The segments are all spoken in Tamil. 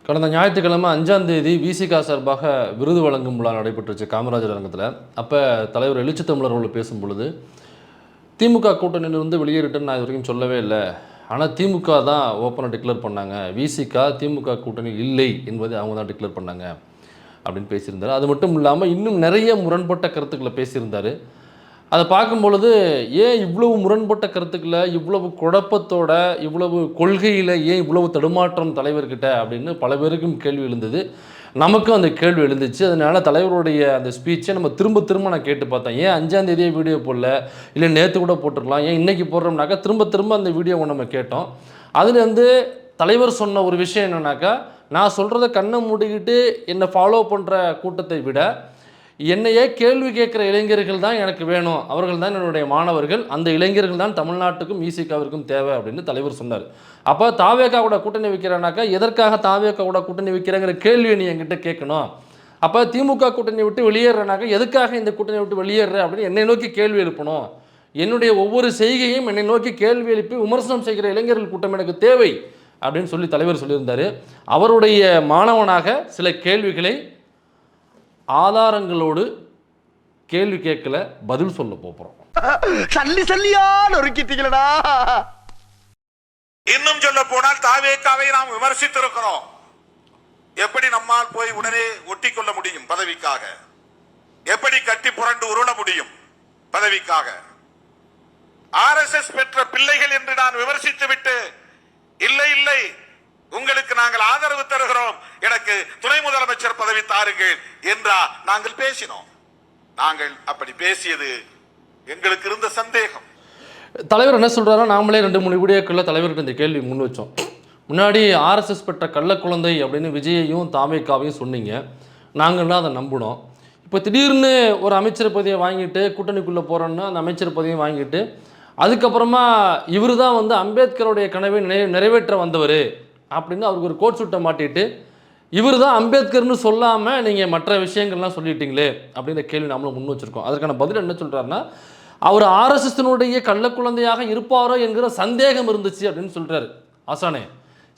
கடந்த ஞாயிற்றுக்கிழமை 5ஆம் தேதி விசிகா சார்பாக விருது வழங்கும் விழா நடைபெற்றுச்சு காமராஜர் அரங்கத்தில். அப்போ தலைவர் எழுச்சி தமிழர் அவர்கள் பேசும் பொழுது, திமுக கூட்டணியிலிருந்து வெளியேறிட்டுன்னு நான் இது வரைக்கும் சொல்லவே இல்லை, ஆனால் திமுக தான் ஓப்பனாக டிக்ளேர் பண்ணாங்க, விசிகா திமுக கூட்டணி இல்லை என்பதை அவங்க தான் டிக்ளேர் பண்ணாங்க அப்படின்னு பேசியிருந்தார். அது மட்டும் இல்லாமல் இன்னும் நிறைய முரண்பட்ட கருத்துக்களை பேசியிருந்தார். அதை பார்க்கும் பொழுது ஏன் இவ்வளவு முரண்பட்ட கருத்துக்களை, இவ்வளவு குழப்பத்தோட, இவ்வளவு கொள்கையில் ஏன் இவ்வளவு தடுமாற்றம் தலைவர்கிட்ட அப்படின்னு பல பேருக்கும் கேள்வி எழுந்தது. நமக்கும் அந்த கேள்வி எழுந்துச்சு. அதனால் தலைவருடைய அந்த ஸ்பீச்சை நம்ம திரும்ப திரும்ப நான் கேட்டு பார்த்தேன். ஏன் 5ஆம் தேதியே வீடியோ போடல, இல்லை நேற்று கூட போட்டிருக்கலாம், ஏன் இன்றைக்கி போடுறோம்னாக்கா திரும்ப திரும்ப அந்த வீடியோவை நம்ம கேட்டோம். அதுலேருந்து தலைவர் சொன்ன ஒரு விஷயம் என்னன்னாக்கா, நான் சொல்கிறத கண்ணை மூடிக்கிட்டு என்னை ஃபாலோ பண்ணுற கூட்டத்தை விட என்னையே கேள்வி கேட்குற இளைஞர்கள் தான் எனக்கு வேணும், அவர்கள் தான் என்னுடைய மாணவர்கள், அந்த இளைஞர்கள் தான் தமிழ்நாட்டுக்கும் விசிகாவிற்கும் தேவை அப்படின்னு தலைவர் சொன்னார். அப்போ தாவேகா கூட கூட்டணி வைக்கிறேனாக்கா எதற்காக தாவேகா கூட கூட்டணி வைக்கிறேங்கிற கேள்வியை நீ என்கிட்ட கேட்கணும். அப்போ திமுக கூட்டணி விட்டு வெளியேறனாக்கா எதுக்காக இந்த கூட்டணி விட்டு வெளியேற அப்படின்னு என்னை நோக்கி கேள்வி எழுப்பணும். என்னுடைய ஒவ்வொரு செய்கையும் என்னை நோக்கி கேள்வி எழுப்பி விமர்சனம் செய்கிற இளைஞர்கள் கூட்டம் எனக்கு தேவை அப்படின்னு சொல்லி தலைவர் சொல்லியிருந்தார். அவருடைய மாணவனாக சில கேள்விகளை ஆதாரங்களோடு கேள்வி கேட்கல, பதில் சொல்ல போறோம். சல்லி சல்லியா நொறுக்கிட்டீங்களடா. இன்னும் சொல்ல போனால் தாவேகாவை நாம் விமர்சித்திருக்கிறோம். எப்படி நம்மால் போய் உடனே ஒட்டி கொள்ள முடியும் பதவிக்காக? எப்படி கட்டி புரண்டு உருள முடியும் பதவிக்காக? RSS பெற்ற பிள்ளைகள் என்று நான் விமர்சித்து விட்டு, இல்லை இல்லை உங்களுக்கு நாங்கள் ஆதரவு தருகிறோம், எனக்கு துணை முதலமைச்சர் பதவி தாருங்கள் என்றா நாங்கள் பேசினோம். நாங்கள் அப்படி பேசியது எங்களுக்கு இருந்த சந்தேகம். தலைவர் என்ன சொல்றாரோ, நாமளே 2-3 வீடியோக்குள்ள தலைவர்கிட்ட இந்த கேள்வி முன் வச்சோம். முன்னாடி RSS பெற்ற கள்ள குழந்தை அப்படின்னு விஜயையும் தாவேகாவையும் சொன்னீங்க, நாங்கள்லாம் அதை நம்பினோம். இப்போ திடீர்னு ஒரு அமைச்சர் பதவியை வாங்கிட்டு கூட்டணிக்குள்ளே போகிறோன்னா அந்த அமைச்சர் பதவியை வாங்கிட்டு அதுக்கப்புறமா இவர் தான் வந்து அம்பேத்கருடைய கனவை நிறைவேற்ற வந்தவர் அப்படின்னு அவருக்கு ஒரு கோட் சுட்டை மாட்டிட்டு, இவர் தான் அம்பேத்கர்னு சொல்லாமல் நீங்கள் மற்ற விஷயங்கள்லாம் சொல்லிட்டீங்களே அப்படின்ற கேள்வி நாமளும் முன் வச்சுருக்கோம். அதற்கான பதில் என்ன சொல்கிறாருன்னா, அவர் RSSனுடைய கள்ள குழந்தையாக இருப்பாரோ என்கிற சந்தேகம் இருந்துச்சு அப்படின்னு சொல்கிறாரு. ஆசானே,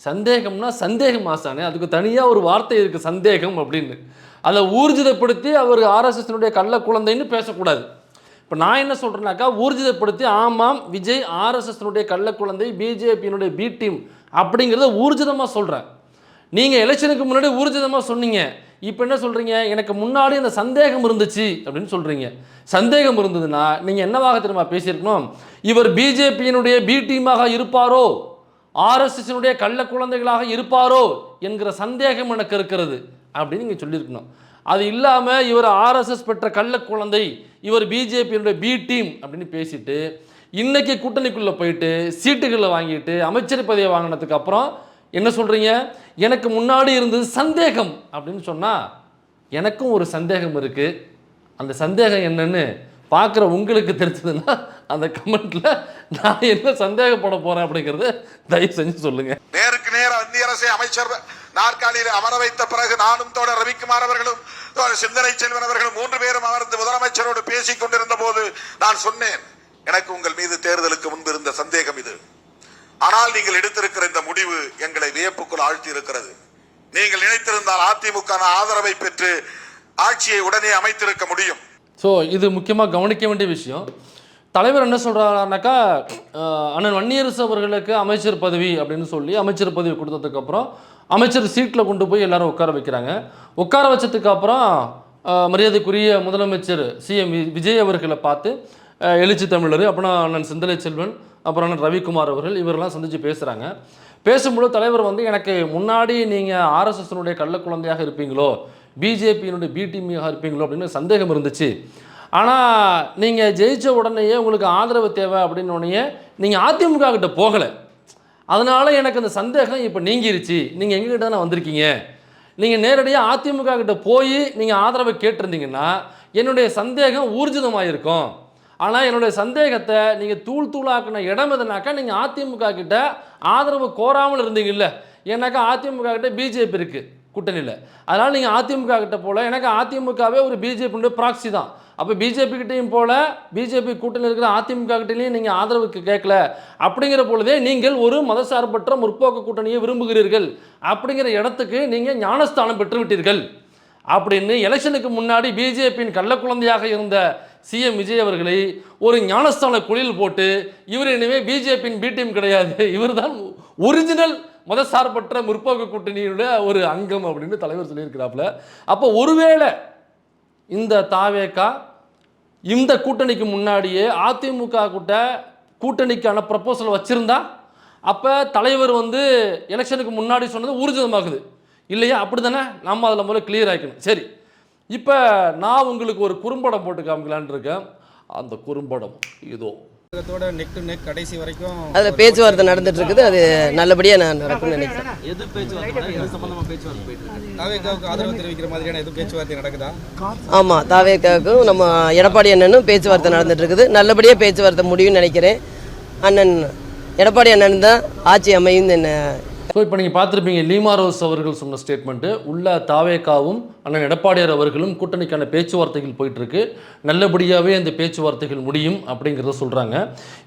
சந்தேகம்னா சந்தேகம் ஆசானே, அதுக்கு தனியாக ஒரு வார்த்தை இருக்குது சந்தேகம் அப்படின்னு. அதை ஊர்ஜிதப்படுத்தி அவர் RSSனுடைய கள்ள குழந்தைன்னு பேசக்கூடாது. இப்போ நான் என்ன சொல்கிறேன்னாக்கா, ஊர்ஜிதப்படுத்தி ஆமாம் விஜய் RSSனுடைய கள்ள குழந்தை, பிஜேபியினுடைய பி டீம் அப்படிங்கிறத ஊர்ஜிதமாக சொல்கிறேன். நீங்கள் எலெக்ஷனுக்கு முன்னாடி ஊர்ஜிதமாக சொன்னீங்க, இப்போ என்ன சொல்கிறீங்க, எனக்கு முன்னாடி அந்த சந்தேகம் இருந்துச்சு அப்படின்னு சொல்கிறீங்க. சந்தேகம் இருந்ததுன்னா நீங்கள் என்னவாக தெரியுமா பேசியிருக்கணும், இவர் பிஜேபியினுடைய பி டீமாக இருப்பாரோ, RSSனுடைய கள்ள குழந்தைகளாக இருப்பாரோ என்கிற சந்தேகம் எனக்கு இருக்கிறது அப்படின்னு நீங்கள் சொல்லியிருக்கணும். அது இல்லாமல் இவர் RSS பெற்ற கள்ள குழந்தை, இவர் பிஜேபியினுடைய பி டீம் அப்படின்னு பேசிட்டு இன்னைக்கு கூட்டணிக்குள்ளே போயிட்டு சீட்டுகளை வாங்கிட்டு அமைச்சர் பதவியை வாங்கினதுக்கு அப்புறம் என்ன சொல்கிறீங்க, எனக்கு முன்னாடி இருந்தது சந்தேகம் அப்படின்னு சொன்னால் எனக்கும் ஒரு சந்தேகம் இருக்குது. அந்த சந்தேகம் என்னன்னு பார்க்குற உங்களுக்கு தெரிஞ்சதுன்னா அந்த கமெண்ட்டில் நான் என்ன சந்தேகப்பட போகிறேன் அப்படிங்கிறத தயவு செஞ்சு சொல்லுங்கள். நேருக்கு நேர இந்திய அரசை அமைச்சர் நாற்காலியில் அமர வைத்த பிறகு நானும் தோழர் ரவிக்குமார் அவர்களும் சிந்தனை செல்வன் அவர்களும் 3 பேரும் அமர்ந்து முதலமைச்சரோடு பேசிக் கொண்டிருந்த போது நான் சொன்னேன், எனக்கு உங்கள் மீது தேர்தலுக்கு முன்பு இருந்த சந்தேகம் இது. ஆனால் நீங்கள் எடுத்திருக்கிற இந்த முடிவு எங்களை வியப்புக்குள் ஆழ்த்தி இருக்கிறது. நீங்கள் நினைத்திருந்தால் அதிமுக ஆதரவை பெற்று ஆட்சியை உடனே அமைத்திருக்க முடியும். ஸோ இது முக்கியமாக கவனிக்க வேண்டிய விஷயம். தலைவர் என்ன சொல்கிறாருனாக்கா, அண்ணன் வன்னியரசு அவர்களுக்கு அமைச்சர் பதவி அப்படின்னு சொல்லி அமைச்சர் பதவி கொடுத்ததுக்கப்புறம் அமைச்சர் சீட்டில் கொண்டு போய் எல்லாரும் உட்கார வைக்கிறாங்க. உட்கார வச்சதுக்கப்புறம் மரியாதைக்குரிய முதலமைச்சர் சிஎம் விஜய் அவர்களை பார்த்து எழுச்சி தமிழர், அப்புறம் அண்ணன் சிந்தனை செல்வன், அப்புறம் அண்ணன் ரவிக்குமார் அவர்கள் இவரெல்லாம் சந்தித்து பேசுகிறாங்க. பேசும்போது தலைவர் வந்து, எனக்கு முன்னாடி நீங்கள் RSSனுடைய கள்ள குழந்தையாக இருப்பீங்களோ, பிஜேபியினுடைய பி டீமாக இருப்பீங்களோ அப்படின்னு சந்தேகம் இருந்துச்சு. ஆனால் நீங்கள் ஜெயித்த உடனேயே உங்களுக்கு ஆதரவு தேவை அப்படின்னு உடனே நீங்கள் அதிமுக கிட்ட போகலை, அதனால் எனக்கு அந்த சந்தேகம் இப்போ நீங்கிருச்சு. நீங்கள் எங்ககிட்ட தானே வந்திருக்கீங்க, நீங்கள் நேரடியாக அதிமுக கிட்ட போய் நீங்கள் ஆதரவை கேட்டிருந்தீங்கன்னா என்னுடைய சந்தேகம் ஊர்ஜிதமாக இருக்கும். ஆனால் என்னுடைய சந்தேகத்தை நீங்கள் தூளாக்குன இடம் எதுனாக்கா, நீங்கள் அதிமுக கிட்ட ஆதரவு கோராமல் இருந்தீங்கல்ல. ஏன்னாக்கா அதிமுக கிட்ட பிஜேபி இருக்குது, கூட்டணியில். அதனால் நீங்கள் அதிமுக கிட்ட போல, எனக்கு அதிமுகவே ஒரு பிஜேபியுடைய ப்ராக்சி தான். அப்போ பிஜேபி கிட்டையும் போல, பிஜேபி கூட்டணியில் இருக்கிற அதிமுக கிட்டையும் நீங்கள் ஆதரவுக்கு கேட்கல. அப்படிங்கிற பொழுதே நீங்கள் ஒரு மதசார்பற்ற முற்போக்கு கூட்டணியை விரும்புகிறீர்கள் அப்படிங்கிற இடத்துக்கு நீங்கள் ஞானஸ்தானம் பெற்றுவிட்டீர்கள் அப்படின்னு எலெக்ஷனுக்கு முன்னாடி பிஜேபியின் கள்ளக்குழந்தையாக இருந்த சிஎம் விஜய் அவர்களை ஒரு ஞானஸ்தான குழியில் போட்டு, இவர் இனிமே பிஜேபியின் பி டீம் கிடையாது, இவர் தான் ஒரிஜினல் மதசார்பற்ற முற்போக்கு கூட்டணியோட ஒரு அங்கம் அப்படின்னு தலைவர் சொல்லியிருக்கிறாப்புல. அப்போ ஒருவேளை இந்த தாவேகா இந்த கூட்டணிக்கு முன்னாடியே அதிமுக கூட்டணிக்கான ப்ரப்போசல் வச்சிருந்தா அப்போ தலைவர் வந்து எலெக்ஷனுக்கு முன்னாடி சொன்னது ஊர்ஜிதமாகுது இல்லையா? அப்படி தானே நம்ம அதில் முதல்ல கிளியர் ஆகிக்கணும். சரி, இப்போ நான் உங்களுக்கு ஒரு குறும்படம் போட்டு காமிக்கலான் இருக்கேன். அந்த குறும்படம் இதோ. நெக் டு நெக் கடைசி வரைக்கும் அதில் பேச்சுவார்த்தை நடந்துட்டு இருக்குது. அது நல்லபடியாக நான் நடக்கும்னு நினைக்கிறேன். எது பேச்சுவார்த்தை எது சம்பந்தமா பேச்சுவார்த்தை போயிட்டு இருக்கு? தாவேகாவுக்கு ஆதரவு தெரிவிக்கிற மாதிரியான எதுவும் பேச்சுவார்த்தை நடக்குதா? ஆமாம், தாவேகாவுக்கும் நம்ம எடப்பாடி அண்ணனும் பேச்சுவார்த்தை நடந்துட்டு இருக்குது. நல்லபடியாக பேச்சுவார்த்தை முடியும்னு நினைக்கிறேன். அண்ணன் எடப்பாடி அண்ணன் தான் ஆட்சி அமையும். என்ன ஸோ இப்போ நீங்கள் பார்த்துருப்பீங்க லீமா ரோஸ் அவர்கள் சொன்ன ஸ்டேட்மெண்ட்டு. உள்ள தாவேகாவும் அண்ணன் எடப்பாடியார் அவர்களும் கூட்டணிக்கான பேச்சுவார்த்தைகள் போயிட்டுருக்கு, நல்லபடியாகவே அந்த பேச்சுவார்த்தைகள் முடியும் அப்படிங்கிறத சொல்கிறாங்க.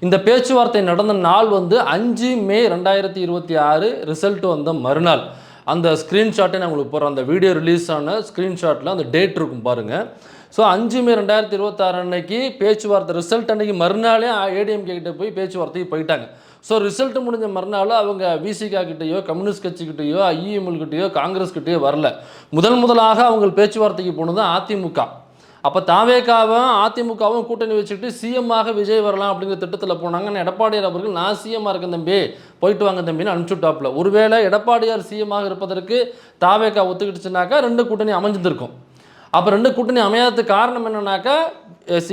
இந்த பேச்சுவார்த்தை நடந்த நாள் வந்து 5 மே 2026 ரிசல்ட் வந்த மறுநாள். அந்த ஸ்க்ரீன்ஷாட்டை நான் உங்களுக்கு போகிறேன். அந்த வீடியோ ரிலீஸ் ஆன ஸ்க்ரீன்ஷாட்டில் அந்த டேட் இருக்கும் பாருங்கள். ஸோ 5 மே 2026 அன்னைக்கு பேச்சுவார்த்தை ரிசல்ட் அன்னைக்கு மறுநாளே ஏடிஎம்கே கிட்டே போய் பேச்சுவார்த்தைக்கு போயிட்டாங்க. ஸோ ரிசல்ட் முடிஞ்ச மறுநாள் அவங்க விசிகா கிட்டேயோ கம்யூனிஸ்ட் கட்சிக்கிட்டேயோ ஐஎம்எல் கிட்டேயோ காங்கிரஸ் கிட்டேயோ வரல. முதலாக அவங்க பேச்சுவார்த்தைக்கு போனது அதிமுக. அப்போ தாவேகாவும் அதிமுகவும் கூட்டணி வச்சுக்கிட்டு சிஎம்மாக விஜய் வரலாம் அப்படிங்கிற திட்டத்தில் போனாங்க. எடப்பாடியார் அவர்கள் நான் சிஎம்மாக இருக்கேன் தம்பி, போயிட்டு வாங்க தம்பின்னு அனுப்பிச்சுட்டாப்புல. ஒருவேளை எடப்பாடியார் சிஎம்மாக இருப்பதற்கு தாவேகா ஒத்துக்கிட்டுச்சுனாக்கா 2 கூட்டணி அமைஞ்சிருக்கும். அப்போ 2 கூட்டணி அமையாததுக்கு காரணம் என்னன்னாக்கா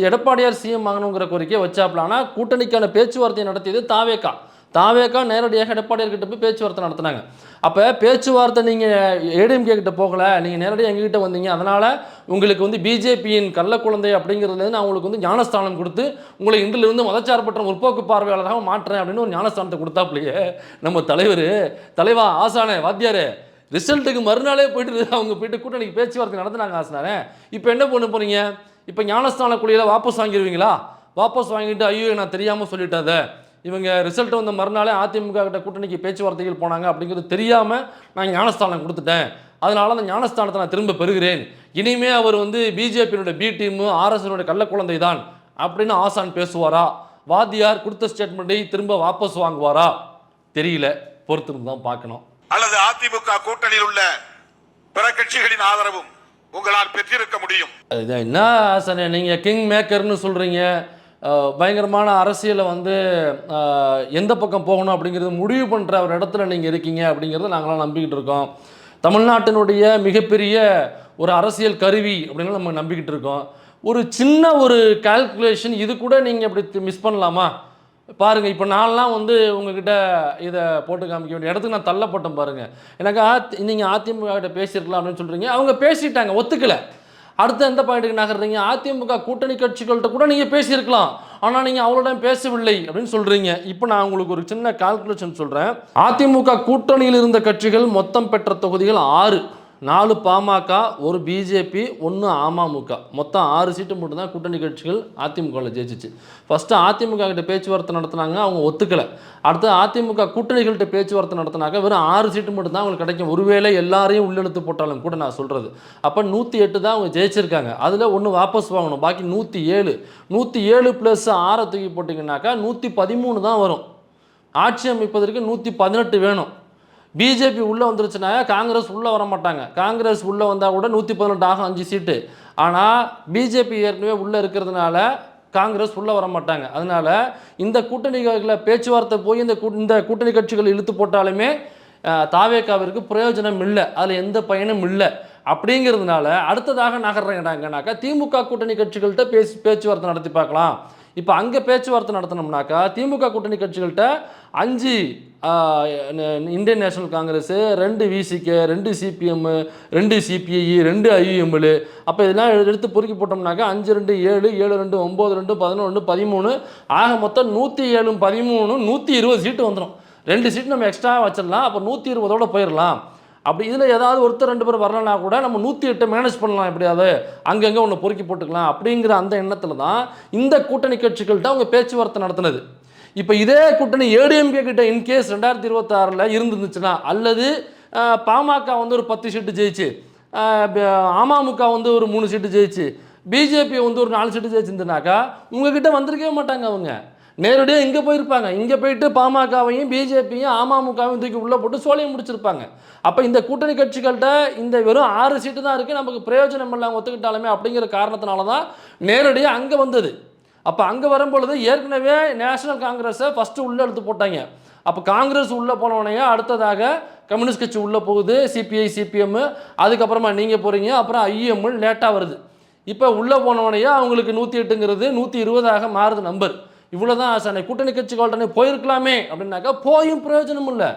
எடப்பாடியார் சிஎம் ஆகணுங்கிற கோரிக்கையை வச்சாப்புல. ஆனால் கூட்டணிக்கான பேச்சுவார்த்தை நடத்தியது தாவேகா நேரடியாக எடப்பாடியார் கிட்ட போய் பேச்சுவார்த்தை நடத்தினாங்க. அப்போ பேச்சுவார்த்தை நீங்கள் ஏடிஎம்கே கிட்ட போகலை, நீங்கள் நேரடியாக எங்ககிட்ட வந்தீங்க, அதனால் உங்களுக்கு வந்து பிஜேபியின் கள்ளக்குழந்தை அப்படிங்கிறதுலேருந்து நான் உங்களுக்கு வந்து ஞானஸ்தானம் கொடுத்து உங்களை இன்றிலிருந்து மதச்சார்பற்ற முற்போக்கு பார்வையாளராக மாற்றுறேன் அப்படின்னு ஒரு ஞானஸ்தானத்தை கொடுத்தாப்புலையே நம்ம தலைவா ஆசானே வாத்தியாரே. ரிசல்ட்டுக்கு மறுநாளே போயிட்டு கூட்டணிக்கு பேச்சுவார்த்தை நடத்தினாங்க ஆசனாரே. இப்போ என்ன பண்ண போகிறீங்க? இப்போ ஞானஸ்தான குழியில் வாபஸ் வாங்கிடுவீங்களா? வாபஸ் வாங்கிட்டு ஐயோ நான் தெரியாமல் சொல்லிட்டாத, இவங்க ரிசல்ட் வந்த மறுநாளே அதிமுக கிட்ட கூட்டணிக்கு பேச்சுவார்த்தைகள் போனாங்க அப்படிங்கிறது தெரியாமல் நான் ஞானஸ்தானம் கொடுத்துட்டேன், அதனால அந்த ஞானஸ்தானத்தை நான் திரும்ப பெறுகிறேன், இனிமே அவர் வந்து பிஜேபியினுடைய பி டீமு ஆர்எஸ்னுடைய கள்ளக்குழந்தை தான் அப்படின்னு ஆசான் பேசுவாரா? வாத்தியார் கொடுத்த ஸ்டேட்மெண்ட்டை திரும்ப வாபஸ் வாங்குவாரா? தெரியல, பொறுத்திருந்து தான் பார்க்கணும். அல்லது அதிமுக கூட்டணியில் உள்ள பிற கட்சிகளின் ஆதரவும் உங்களால் பெற்றிருக்க முடியும். என்ன ஆசானே நீங்கள் கிங் மேக்கர்னு சொல்கிறீங்க, பயங்கரமான அரசியலை வந்து எந்த பக்கம் போகணும் அப்படிங்கிறது முடிவு பண்ணுற ஒரு இடத்துல நீங்கள் இருக்கீங்க அப்படிங்கிறத நாங்களாம் நம்பிக்கிட்டு இருக்கோம். தமிழ்நாட்டினுடைய மிகப்பெரிய ஒரு அரசியல் கருவி அப்படின்னு நம்ம நம்பிக்கிட்டு இருக்கோம். ஒரு சின்ன ஒரு கால்குலேஷன் இது கூட நீங்கள் இப்படி மிஸ் பண்ணலாமா? பாருங்கள், இப்போ நான்லாம் வந்து உங்ககிட்ட இதை போட்டு காமிக்க வேண்டிய இடத்துக்கு நான் தள்ளப்பட்டேன் பாருங்கள். எனக்கு நீங்கள் அதிமுக கிட்ட பேசியிருக்கலாம் அப்படின்னு சொல்கிறீங்க, அவங்க பேசிட்டாங்க, ஒத்துக்கலை. அடுத்து எந்த பாயிண்ட்டுக்கு நகர்றீங்க? அதிமுக கூட்டணி கட்சிகள்கிட்ட கூட நீங்கள் பேசியிருக்கலாம், ஆனால் நீங்கள் அவளோட பேசவில்லை அப்படின்னு சொல்கிறீங்க. இப்போ நான் உங்களுக்கு ஒரு சின்ன கால்குலேஷன் சொல்கிறேன். அதிமுக கூட்டணியில் இருந்த கட்சிகள் மொத்தம் பெற்ற தொகுதிகள் 6. 4 பாமக, 1 பிஜேபி, 1 அமமுக, மொத்தம் 6 சீட்டு மட்டும் தான் கூட்டணி கட்சிகள் அதிமுகவில் ஜெயிச்சிச்சு. ஃபஸ்ட்டு அதிமுக கிட்ட பேச்சுவார்த்தை நடத்தினாங்க, அவங்க ஒத்துக்கலை. அடுத்து அதிமுக கூட்டணிகள்கிட்ட பேச்சுவார்த்தை நடத்தினாங்க, வெறும் 6 சீட்டு மட்டும் தான் அவங்களுக்கு கிடைக்கும். ஒருவேளை எல்லாரையும் உள்ளெழுத்து போட்டாலும் கூட நான் சொல்கிறது. அப்போ 108 தான் அவங்க ஜெயிச்சிருக்காங்க. அதில் 1 வாபஸ் வாங்கணும், பாக்கி 107. 107 + 6 தூக்கி போட்டிங்கன்னாக்கா 113 தான் வரும். ஆட்சி அமைப்பதற்கு 118 வேணும். பிஜேபி உள்ளே வந்துருச்சுன்னா காங்கிரஸ் உள்ளே வர மாட்டாங்க. காங்கிரஸ் உள்ளே வந்தால் கூட 118 ஆகும், 5 சீட்டு. ஆனால் பிஜேபி ஏற்கனவே உள்ளே இருக்கிறதுனால காங்கிரஸ் உள்ளே வர மாட்டாங்க. அதனால் இந்த கூட்டணிகளில் பேச்சுவார்த்தை போய் இந்த கூட்டணி கட்சிகள் இழுத்து போட்டாலுமே தாவேகாவிற்கு பிரயோஜனம் இல்லை, அதில் எந்த பயனும் இல்லை. அப்படிங்கிறதுனால அடுத்ததாக நகர்றாங்கன்னாக்கா திமுக கூட்டணி கட்சிகள்கிட்ட பேச்சுவார்த்தை நடத்தி பார்க்கலாம். இப்போ அங்கே பேச்சுவார்த்தை நடத்தினோம்னாக்கா திமுக கூட்டணி கட்சிகள்கிட்ட 5 Indian national Congress, 2 VCK, 2 CPM, 2 CBI, 2 IUML. அப்போ இதெல்லாம் எடுத்து பொறுக்கி போட்டோம்னாக்கா 5 2 7 7 2 9 2 11 13 ஆக மொத்தம் 107 13 120 சீட்டு வந்துடும். 2 சீட்டு நம்ம எக்ஸ்ட்ரா வச்சிடலாம். அப்போ 120ஓட போயிடலாம். அப்படி இதில் ஏதாவது ஒருத்தர் 2 பேர் வரலனா கூட நம்ம 108 மேனேஜ் பண்ணலாம், எப்படியாவது அங்கங்கே ஒன்று பொறுக்கி போட்டுக்கலாம் அப்படிங்கிற அந்த எண்ணத்தில் தான் இந்த கூட்டணி கட்சிகள்கிட்ட அவங்க பேச்சுவார்த்தை நடத்தினது. இப்போ இதே கூட்டணி ஏடிஎம்கே கிட்ட இன்கேஸ் 2026 இருந்துச்சுன்னா, அல்லது பாமக வந்து ஒரு 10 சீட்டு ஜெயிச்சு, அமமுக வந்து ஒரு 3 சீட்டு ஜெயிச்சு, பிஜேபி வந்து ஒரு 4 சீட்டு ஜெயிச்சிருந்துனாக்கா உங்ககிட்ட வந்திருக்கவே மாட்டாங்க. அவங்க நேரடியாக இங்கே போயிருப்பாங்க. இங்கே போயிட்டு பாமகவையும் பிஜேபியும் அமமுகவையும் தூக்கி உள்ளே போட்டு சோழியம் முடிச்சிருப்பாங்க. அப்போ இந்த கூட்டணி கட்சிகள்கிட்ட இந்த வெறும் 6 சீட்டு தான் இருக்குது, நமக்கு பிரயோஜனம் இல்லை ஒத்துக்கிட்டாலுமே அப்படிங்கிற காரணத்தினால தான் நேரடியாக அங்கே வந்தது. அப்போ அங்கே வரும்பொழுது ஏற்கனவே நேஷனல் காங்கிரஸை ஃபஸ்ட்டு உள்ளே எடுத்து போட்டாங்க. அப்போ காங்கிரஸ் உள்ளே போனவனையே அடுத்ததாக கம்யூனிஸ்ட் கட்சி உள்ளே போகுது, சிபிஐ சிபிஎம், அதுக்கப்புறமா நீங்கள் போகிறீங்க, அப்புறம் ஐஎம்எல் லேட்டாக வருது. இப்போ உள்ளே போனவனையே அவங்களுக்கு 108ங்கிறது 120ஆக மாறுது நம்பர். இவ்வளோ தான் ஆசை. கூட்டணி கட்சிகள்கிட்ட போயிருக்கலாமே அப்படின்னாக்கா போயும் பிரயோஜனம் இல்லை.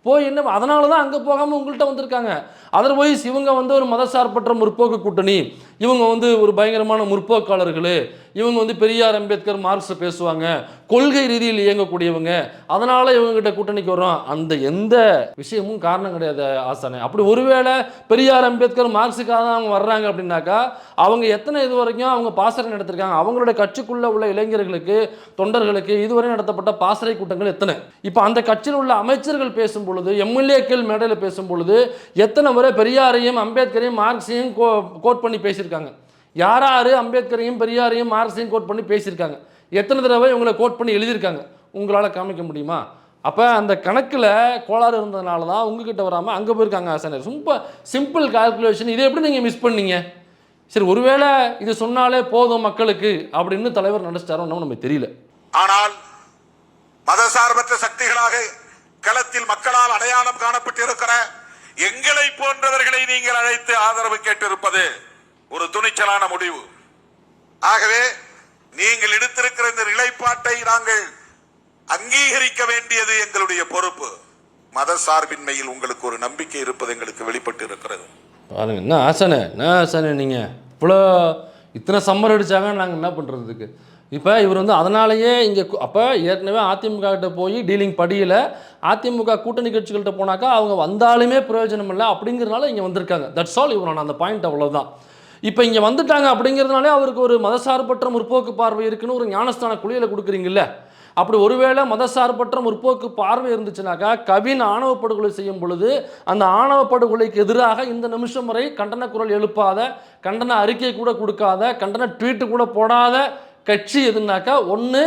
போய் என்ன, அதனால தான் அங்கே போகாமல் உங்கள்கிட்ட வந்திருக்காங்க. அதர்வைஸ் இவங்க வந்து ஒரு மதசார்பற்ற முற்போக்கு கூட்டணி, இவங்க வந்து ஒரு பயங்கரமான முற்போக்காளர்கள், இவங்க வந்து பெரியார் அம்பேத்கர் மார்க்ஸ் பேசுவாங்க, கொள்கை ரீதியில் இயங்கக்கூடியவங்க, அதனால் இவங்ககிட்ட கூட்டணிக்கு வரும். அந்த எந்த விஷயமும் காரணம் கிடையாது ஆசானே. அப்படி ஒருவேளை பெரியார் அம்பேத்கர் மார்க்ஸுக்காக தான் அவங்க வர்றாங்க அப்படின்னாக்கா அவங்க எத்தனை இது வரைக்கும் அவங்க பாசறை நடத்திருக்காங்க? அவங்களுடைய கட்சிக்குள்ளே உள்ள இளைஞர்களுக்கு, தொண்டர்களுக்கு இதுவரை நடத்தப்பட்ட பாசறை கூட்டங்கள் எத்தனை? இப்போ அந்த கட்சியில் உள்ள அமைச்சர்கள் பேசும் பொழுது, எம்எல்ஏக்கள் மேடையில் பேசும் பொழுது எத்தனை முறை பெரியாரையும் அம்பேத்கரையும் மார்க்ஸையும் கோட் பண்ணி பேசியிருக்காங்க? யாராரு அம்பேத்கரையும் பெரியாரையும் மார்க்ஸையும் கோட் பண்ணி பேசியிருக்காங்க? எத்தனை தடவை இவங்களை கோட் பண்ணி எழுதியிருக்காங்க? உங்களால் காமிக்க முடியுமா? அப்போ அந்த கணக்கில் கோளாறு இருந்ததுனால தான் உங்ககிட்ட வராமல் அங்கே போயிருக்காங்க ஆசானர். ரொம்ப சிம்பிள் கால்குலேஷன். இதை எப்படி நீங்கள் மிஸ் பண்ணீங்க? சரி, ஒருவேளை இது சொன்னாலே போதும் மக்களுக்கு அப்படின்னு தலைவர் நினைச்சிட்டாரோ நமக்கு தெரியல. ஆனால் மதசார்பற்ற சக்திகளாக களத்தில் மக்களால் அடையாளம் காணப்பட்டிருக்கிற எங்களை போன்றவர்களை நீங்கள் அழைத்து ஆதரவு கேட்டிருப்பது ஒரு துணிச்சலான முடிவு. ஆகவே நீங்கள் எடுத்திருக்கிற இந்த நிலைப்பாட்டை நாங்கள் அங்கீகரிக்க வேண்டியது எங்களுடைய பொறுப்பு. மத சார்பின்மையில் உங்களுக்கு ஒரு நம்பிக்கை இருப்பது எங்களுக்கு வெளிப்பட்டு இருக்கிறது. பாருங்க, என்ன ஆசனை நீங்கள் இவ்வளோ இத்தனை சம்மர் அடித்தாங்க, நாங்கள் என்ன பண்ணுறதுக்கு? இப்போ இவர் வந்து அதனாலேயே இங்கே அப்போ ஏற்கனவே அதிமுக கிட்ட போய் டீலிங் படியில் அதிமுக கூட்டணி கட்சிகள்கிட்ட போனாக்கா அவங்க வந்தாலுமே பிரயோஜனம் இல்லை அப்படிங்கிறதுனால இங்கே வந்திருக்காங்க. That's all. இவரோட அந்த பாயிண்ட் அவ்வளோதான். இப்போ இங்கே வந்துட்டாங்க அப்படிங்கிறதுனாலே அவருக்கு ஒரு மதசார்பற்ற முற்போக்கு பார்வை இருக்குன்னு ஒரு ஞானஸ்தான குளியலை கொடுக்குறீங்கல்ல. அப்படி ஒருவேளை மதசார்பற்ற முற்போக்கு பார்வை இருந்துச்சுனாக்கா கவின் ஆணவ படுகொலை செய்யும் பொழுது அந்த ஆணவ படுகொலைக்கு எதிராக இந்த நிமிஷம் வரை கண்டன குரல் எழுப்பாத, கண்டன அறிக்கை கூட கொடுக்காத, கண்டன ட்வீட்டு கூட போடாத கட்சி எதுனாக்கா ஒன்று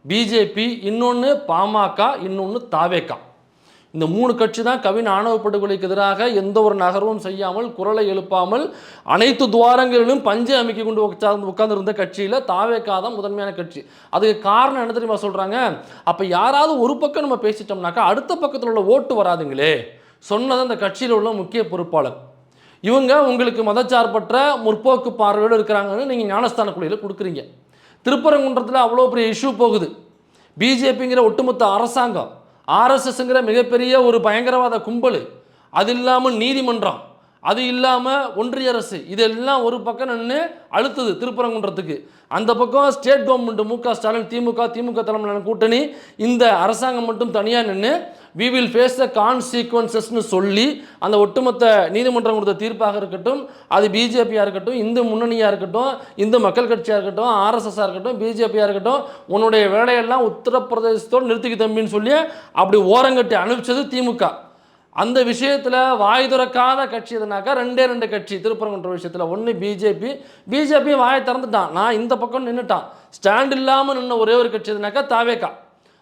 பிஜேபி, இன்னொன்று பாமக, இன்னொன்று தாவேகா. இந்த 3 கட்சி தான் கவின் ஆணவ படுகொலைக்கு எதிராக எந்த ஒரு நகர்வும் செய்யாமல், குரலை எழுப்பாமல், அனைத்து துவாரங்களிலும் பஞ்சை அமைக்க கொண்டு உட்கார்ந்துருந்த கட்சியில் தாவேகா தான் முதன்மையான கட்சி. அதுக்கு காரணம் என்ன தெரியுமா சொல்கிறாங்க? அப்போ யாராவது ஒரு பக்கம் நம்ம பேசிட்டோம்னாக்கா அடுத்த பக்கத்தில் உள்ள ஓட்டு வராதுங்களே. சொன்னது அந்த கட்சியில் உள்ள முக்கிய பொறுப்பாளர். இவங்க உங்களுக்கு மதச்சார்பற்ற முற்போக்கு பார்வையோடு இருக்கிறாங்கன்னு நீங்கள் ஞானஸ்தான குழுவில் கொடுக்குறீங்க. திருப்பரங்குன்றத்தில் அவ்வளோ பெரிய இஷ்யூ போகுது. பிஜேபிங்கிற ஒட்டுமொத்த அரசாங்கம், ஆர்எஸ்எஸ்ங்கிற மிகப்பெரிய ஒரு பயங்கரவாத கும்பல், அது இல்லாமல் நீதிமன்றம், அது இல்லாமல் ஒன்றிய அரசு, இதெல்லாம் ஒரு பக்கம் நின்று அழுத்துது திருப்பரங்குன்றத்துக்கு. அந்த பக்கம் ஸ்டேட் கவர்மெண்ட் மு க ஸ்டாலின் திமுக தலைமையிலான கூட்டணி, இந்த அரசாங்கம் மட்டும் தனியாக நின்று வி வில் ஃபேஸ் த கான்சீக்வன்சஸ்னு சொல்லி அந்த ஒட்டுமொத்த நீதிமன்றம் கொடுத்த தீர்ப்பாக இருக்கட்டும், அது பிஜேபியாக இருக்கட்டும், இந்து முன்னணியாக இருக்கட்டும், இந்து மக்கள் கட்சியாக இருக்கட்டும், ஆர்எஸ்எஸ்ஸாக இருக்கட்டும், பிஜேபியாக இருக்கட்டும், உன்னுடைய வேலையெல்லாம் உத்தரப்பிரதேசத்தோடு நிறுத்திக்க தம்பின்னு சொல்லி அப்படி ஓரங்கட்டி அனுப்பிச்சது திமுக. அந்த விஷயத்தில் வாய் துறக்காத கட்சி எதுனாக்கா 2 கட்சி திருப்பரங்குன்ற விஷயத்தில். ஒன்று பிஜேபி வாயை திறந்துட்டான், நான் இந்த பக்கம் நின்றுட்டான். ஸ்டாண்ட் இல்லாமல் நின்ன ஒரே ஒரு கட்சி எதுனாக்கா தாவேகா.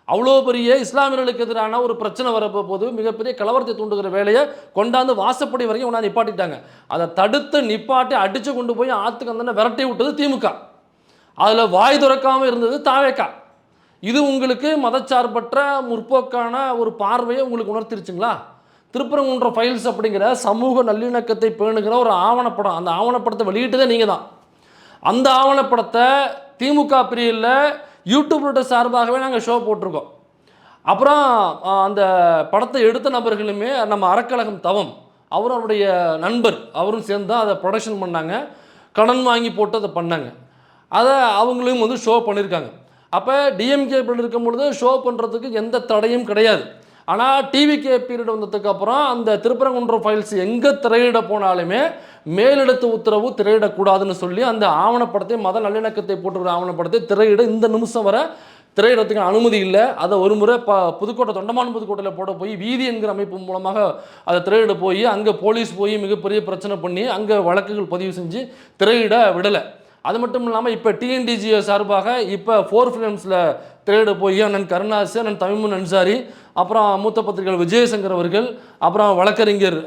அவ்வளோ பெரிய இஸ்லாமியர்களுக்கு எதிரான ஒரு பிரச்சனை வரப்போ போது மிகப்பெரிய கலவரத்தை தூண்டுகிற வேலையை கொண்டாந்து வாசப்படி வரைக்கும் கொண்டாந்து நிப்பாட்டிட்டாங்க. அதை தடுத்து நிப்பாட்டி அடித்து கொண்டு போய் ஆற்றுக்கு அந்த விரட்டி விட்டது திமுக. அதில் வாய் துறக்காமல் இருந்தது தாவேகா. இது உங்களுக்கு மதச்சார்பற்ற முற்போக்கான ஒரு பார்வையை உங்களுக்கு உணர்த்திருச்சுங்களா? திருப்பரங்குன்ற ஃபைல்ஸ் அப்படிங்கிற சமூக நல்லிணக்கத்தை பேணுகிற ஒரு ஆவணப்படம், அந்த ஆவணப்படத்தை வெளியிட்டதே நீங்கள் தான். அந்த ஆவணப்படத்தை திமுக பிரிவில் யூடியூப்ல சார்பாகவே நாங்கள் ஷோ போட்டிருக்கோம். அப்புறம் அந்த படத்தை எடுத்த நபர்களுமே நம்ம அறக்கழகம் தவம், அவரும் அவருடைய நண்பர், அவரும் சேர்ந்து தான் அதை ப்ரொடக்ஷன் பண்ணாங்க, கடன் வாங்கி போட்டு அதை பண்ணாங்க. அதை அவங்களும் ஷோ பண்ணியிருக்காங்க. அப்போ டிஎம்கே இருக்கும் பொழுது ஷோ பண்ணுறதுக்கு எந்த தடையும் கிடையாது. ஆனால் டிவிகே பீரியட் வந்ததுக்கப்புறம் அந்த திருப்பரங்குன்றம் ஃபைல்ஸ் எங்கே திரையிட போனாலுமே மேலிடத்து உத்தரவு திரையிடக்கூடாதுன்னு சொல்லி அந்த ஆவணப்படத்தை மத நல்லிணக்கத்தை போட்டுக்கிற ஆவணப்படத்தை திரையிட இந்த நிமிஷம் வரை திரையிடத்துக்கு அனுமதி இல்லை. அதை ஒரு முறை புதுக்கோட்டை தொண்டமான் புதுக்கோட்டையில் போட போய் வீதி என்கிற அமைப்பு மூலமாக அதை திரையிட போய் அங்கே போலீஸ் போய் மிகப்பெரிய பிரச்சனை பண்ணி அங்கே வழக்குகள் பதிவு செஞ்சு திரையிட விடலை. அது மட்டும் இல்லாமல் இப்போ டிஎன்டிஜிஏ சார்பாக இப்போ 4 ஃபிலிம்ஸில் திரையிட போய் அண்ணன் கருணாஸ், அண்ணன் தமிமுன் அன்சாரி, அப்புறம் மூத்த பத்திரிகையாளர் விஜயசங்கர் அவர்கள், அப்புறம் வழக்கறிஞர்